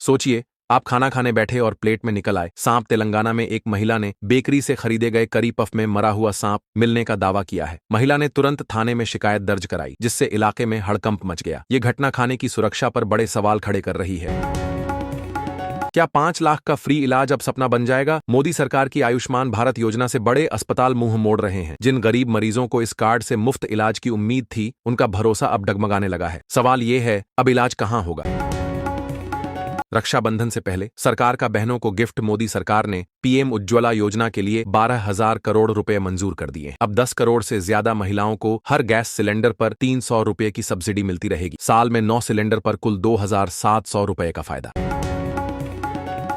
सोचिए, आप खाना खाने बैठे और प्लेट में निकल आए सांप। तेलंगाना में एक महिला ने बेकरी से खरीदे गए करी पफ में मरा हुआ सांप मिलने का दावा किया है। महिला ने तुरंत थाने में शिकायत दर्ज कराई, जिससे इलाके में हड़कंप मच गया। ये घटना खाने की सुरक्षा पर बड़े सवाल खड़े कर रही है। क्या 5 लाख का फ्री इलाज अब सपना बन जाएगा? मोदी सरकार की आयुष्मान भारत योजना से बड़े अस्पताल मुंह मोड़ रहे हैं। जिन गरीब मरीजों को इस कार्ड से मुफ्त इलाज की उम्मीद थी, उनका भरोसा अब डगमगाने लगा है। सवाल ये है, अब इलाज कहां होगा? रक्षाबंधन से पहले सरकार का बहनों को गिफ्ट। मोदी सरकार ने पीएम उज्ज्वला योजना के लिए 12,000 करोड़ रुपए मंजूर कर दिए। अब 10 करोड़ से ज्यादा महिलाओं को हर गैस सिलेंडर पर 300 रुपए की सब्सिडी मिलती रहेगी। साल में 9 सिलेंडर पर कुल 2,700 रुपए का फायदा।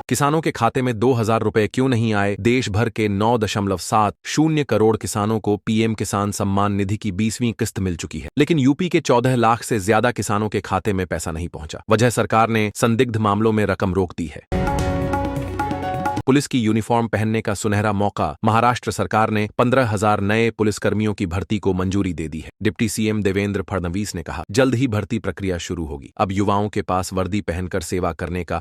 किसानों के खाते में 2,000 रुपए क्यों नहीं आए? देश भर के 9.70 करोड़ किसानों को पीएम किसान सम्मान निधि की 20वीं किस्त मिल चुकी है, लेकिन यूपी के 14 लाख से ज्यादा किसानों के खाते में पैसा नहीं पहुंचा। वजह, सरकार ने संदिग्ध मामलों में रकम रोक दी है। पुलिस की यूनिफॉर्म पहनने का सुनहरा मौका। महाराष्ट्र सरकार ने 15,000 नए पुलिसकर्मियों की भर्ती को मंजूरी दे दी है। डिप्टी सीएम देवेंद्र फडणवीस ने कहा, जल्द ही भर्ती प्रक्रिया शुरू होगी। अब युवाओं के पास वर्दी पहनकर सेवा करने का।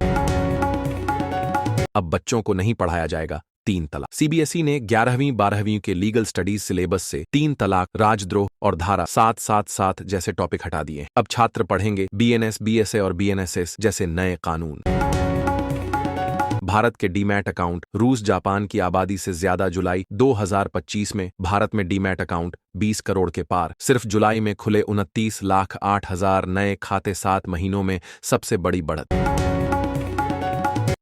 अब बच्चों को नहीं पढ़ाया जाएगा 3 तलाक। सीबीएसई ने 11वीं 12वीं के लीगल स्टडीज सिलेबस से 3 तलाक, राजद्रोह और धारा 777 जैसे टॉपिक हटा दिए। अब छात्र पढ़ेंगे बीएनएस, बीएसए और बीएनएसएस जैसे नए कानून। भारत के डीमैट अकाउंट। रूस जापान की आबादी से ज्यादा। जुलाई 2025 में भारत में डीमैट अकाउंट 20 करोड़ के पार। सिर्फ जुलाई में खुले 29,08,000 नए खाते। 7 महीनों में सबसे बड़ी बढ़त।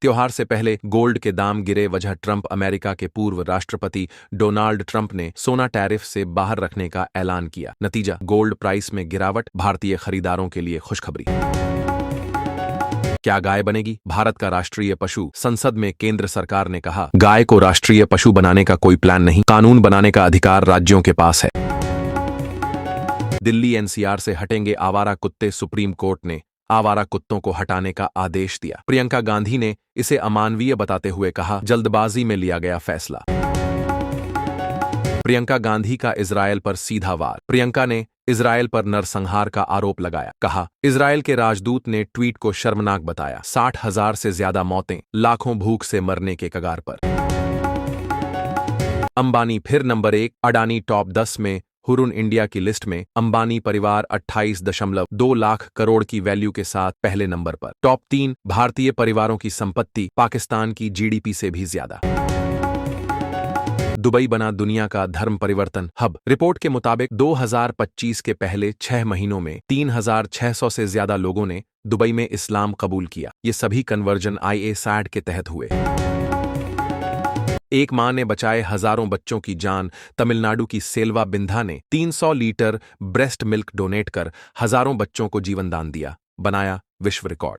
त्योहार से पहले गोल्ड के दाम गिरे। वजह, ट्रंप। अमेरिका के पूर्व राष्ट्रपति डोनाल्ड ट्रंप ने सोना टैरिफ से बाहर रखने का ऐलान किया। नतीजा, गोल्ड प्राइस में गिरावट। भारतीय खरीदारों के लिए खुशखबरी। क्या गाय बनेगी भारत का राष्ट्रीय पशु? संसद में केंद्र सरकार ने कहा, गाय को राष्ट्रीय पशु बनाने का कोई प्लान नहीं। कानून बनाने का अधिकार राज्यों के पास है। दिल्ली एनसीआर से हटेंगे आवारा कुत्ते। सुप्रीम कोर्ट ने आवारा कुत्तों को हटाने का आदेश दिया। प्रियंका गांधी ने इसे अमानवीय बताते हुए कहा, जल्दबाजी में लिया गया फैसला। प्रियंका गांधी का इजरायल पर सीधा वार। प्रियंका ने इजरायल पर नरसंहार का आरोप लगाया। कहा, इजरायल के राजदूत ने ट्वीट को शर्मनाक बताया। 60,000 से ज्यादा मौतें, लाखों भूख से मरने के कगार पर। अंबानी फिर नंबर 1। अडानी टॉप 10 में। हुरुन इंडिया की लिस्ट में अंबानी परिवार 28.2 लाख करोड़ की वैल्यू के साथ पहले नंबर पर। टॉप 3 भारतीय परिवारों की संपत्ति पाकिस्तान की जीडीपी से भी ज्यादा। दुबई बना दुनिया का धर्म परिवर्तन हब। रिपोर्ट के मुताबिक 2025 के पहले 6 महीनों में 3,600 से ज्यादा लोगों ने दुबई में इस्लाम कबूल किया। ये सभी कन्वर्जन IASAD के तहत हुए। एक मां ने बचाए हजारों बच्चों की जान। तमिलनाडु की सेल्वा बिंधा ने 300 लीटर ब्रेस्ट मिल्क डोनेट कर हजारों बच्चों को जीवन दान दिया। बनाया विश्व रिकॉर्ड।